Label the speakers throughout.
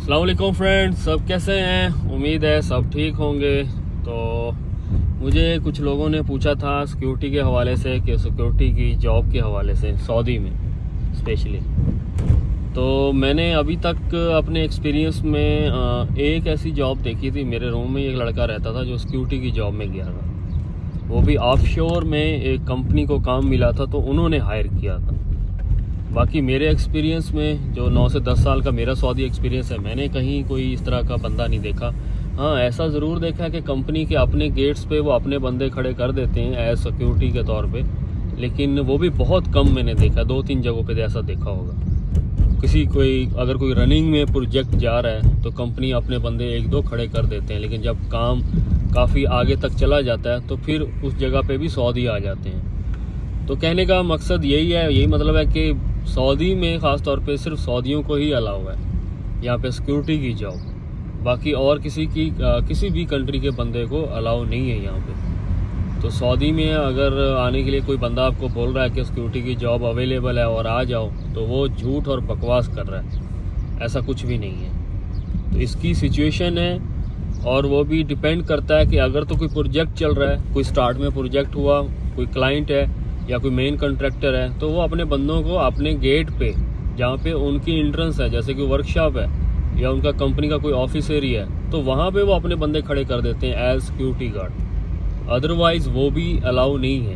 Speaker 1: अस्सलाम वालेकुम फ्रेंड्स, सब कैसे हैं? उम्मीद है सब ठीक होंगे। तो मुझे कुछ लोगों ने पूछा था सिक्योरिटी के हवाले से कि सिक्योरिटी की जॉब के हवाले से सऊदी में स्पेशली। तो मैंने अभी तक अपने एक्सपीरियंस में एक ऐसी जॉब देखी थी। मेरे रूम में एक लड़का रहता था जो सिक्योरिटी की जॉब में गया था, वो भी ऑफशोर में एक कंपनी को काम मिला था तो उन्होंने हायर किया था। बाकी मेरे एक्सपीरियंस में जो 9 से 10 साल का मेरा सऊदी एक्सपीरियंस है, मैंने कहीं कोई इस तरह का बंदा नहीं देखा। हाँ, ऐसा ज़रूर देखा है कि कंपनी के अपने गेट्स पे वो अपने बंदे खड़े कर देते हैं एज सिक्योरिटी के तौर पे, लेकिन वो भी बहुत कम मैंने देखा। 2-3 जगहों पे ऐसा देखा होगा। अगर कोई रनिंग में प्रोजेक्ट जा रहा है तो कंपनी अपने बंदे 1-2 खड़े कर देते हैं, लेकिन जब काम काफ़ी आगे तक चला जाता है तो फिर उस जगह पे भी सऊदी आ जाते हैं। तो कहने का मकसद यही मतलब है कि सऊदी में ख़ास तौर पे सिर्फ सऊदियों को ही अलाउ है यहाँ पे सिक्योरिटी की जॉब। बाकी और किसी भी कंट्री के बंदे को अलाउ नहीं है यहाँ पे। तो सऊदी में अगर आने के लिए कोई बंदा आपको बोल रहा है कि सिक्योरिटी की जॉब अवेलेबल है और आ जाओ, तो वो झूठ और बकवास कर रहा है। ऐसा कुछ भी नहीं है। तो इसकी सिचुएशन है और वो भी डिपेंड करता है कि अगर तो कोई प्रोजेक्ट चल रहा है, कोई स्टार्ट में प्रोजेक्ट हुआ, कोई क्लाइंट है या कोई मेन कॉन्ट्रैक्टर है, तो वो अपने बंदों को अपने गेट पे जहाँ पे उनकी एंट्रेंस है, जैसे कि वर्कशॉप है या उनका कंपनी का कोई ऑफिस एरिया है, तो वहाँ पे वो अपने बंदे खड़े कर देते हैं एज सिक्योरिटी गार्ड। अदरवाइज वो भी अलाउ नहीं है।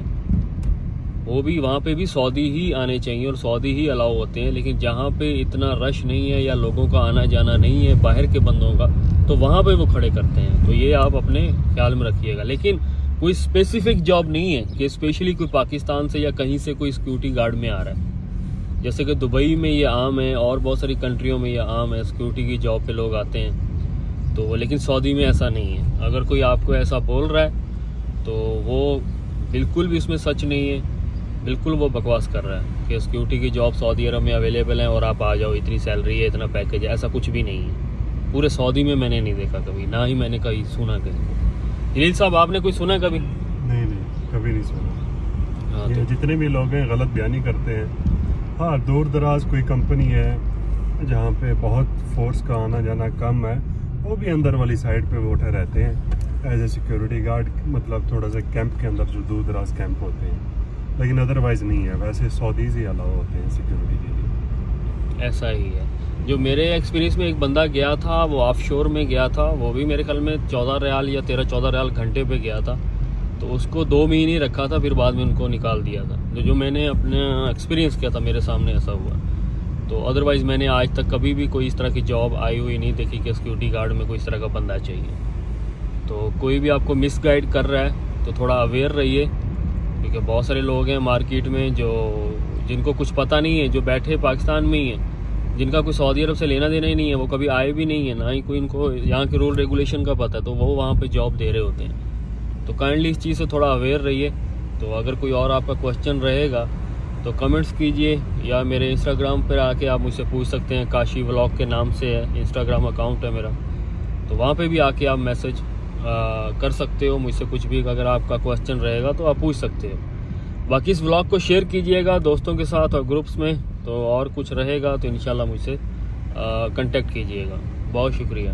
Speaker 1: वो भी वहाँ पे भी सऊदी ही आने चाहिए और सऊदी ही अलाउ होते हैं। लेकिन जहाँ पे इतना रश नहीं है या लोगों का आना जाना नहीं है बाहर के बंदों का, तो वहाँ पे वो खड़े करते हैं। तो ये आप अपने ख्याल में रखिएगा। लेकिन कोई स्पेसिफिक जॉब नहीं है कि स्पेशली कोई पाकिस्तान से या कहीं से कोई सिक्योरिटी गार्ड में आ रहा है। जैसे कि दुबई में ये आम है और बहुत सारी कंट्रियों में ये आम है, सिक्योरिटी की जॉब पे लोग आते हैं। तो लेकिन सऊदी में ऐसा नहीं है। अगर कोई आपको ऐसा बोल रहा है तो वो बिल्कुल भी इसमें सच नहीं है, बिल्कुल वो बकवास कर रहा है कि सिक्योरिटी की जॉब सऊदी अरब में अवेलेबल है और आप आ जाओ, इतनी सैलरी है, इतना पैकेज है। ऐसा कुछ भी नहीं है। पूरे सऊदी में मैंने नहीं देखा कभी, ना ही मैंने कहीं सुना कहीं। जलील साहब, आपने कोई सुना कभी?
Speaker 2: नहीं, कभी नहीं सुना।
Speaker 1: हाँ,
Speaker 2: ये
Speaker 1: तो
Speaker 2: जितने भी लोग हैं गलत बयानी करते हैं। हाँ, दूर दराज कोई कंपनी है जहाँ पे बहुत फोर्स का आना जाना कम है, वो भी अंदर वाली साइड पे वो उठे रहते हैं एज ए सिक्योरिटी गार्ड, मतलब थोड़ा सा कैंप के अंदर जो दूर दराज कैंप होते हैं। लेकिन अदरवाइज नहीं है। वैसे सऊदीज ही अलाउ होते हैं सिक्योरिटी के लिए।
Speaker 1: ऐसा ही है। जो मेरे एक्सपीरियंस में एक बंदा गया था, वो ऑफशोर में गया था। वो भी मेरे ख्याल में 14 रियाल या 13-14 रियाल घंटे पे गया था। तो उसको 2 महीने रखा था, फिर बाद में उनको निकाल दिया था। जो मैंने अपना एक्सपीरियंस किया था, मेरे सामने ऐसा हुआ। तो अदरवाइज़ मैंने आज तक कभी भी कोई इस तरह की जॉब आई हुई नहीं देखी कि सिक्योरिटी गार्ड में कोई इस तरह का बंदा चाहिए। तो कोई भी आपको मिसगाइड कर रहा है तो थोड़ा अवेयर रहिए, क्योंकि बहुत सारे लोग हैं मार्केट में जिनको कुछ पता नहीं है, जो बैठे पाकिस्तान में ही है, जिनका कोई सऊदी अरब से लेना देना ही नहीं है, वो कभी आए भी नहीं है, ना ही कोई इनको यहाँ के रूल रेगुलेशन का पता है, तो वो वहाँ पे जॉब दे रहे होते हैं। तो काइंडली इस चीज़ से थोड़ा अवेयर रहिए। तो अगर कोई और आपका क्वेश्चन रहेगा तो कमेंट्स कीजिए या मेरे इंस्टाग्राम पर आके आप मुझसे पूछ सकते हैं। काशी व्लॉग के नाम से है इंस्टाग्राम अकाउंट है मेरा, तो वहाँ पर भी आके आप मैसेज कर सकते हो मुझसे। कुछ भी अगर आपका क्वेश्चन रहेगा तो आप पूछ सकते हो। बाकी इस व्लॉग को शेयर कीजिएगा दोस्तों के साथ और ग्रुप्स में। तो और कुछ रहेगा तो इंशाल्लाह मुझसे कांटेक्ट कीजिएगा। बहुत शुक्रिया।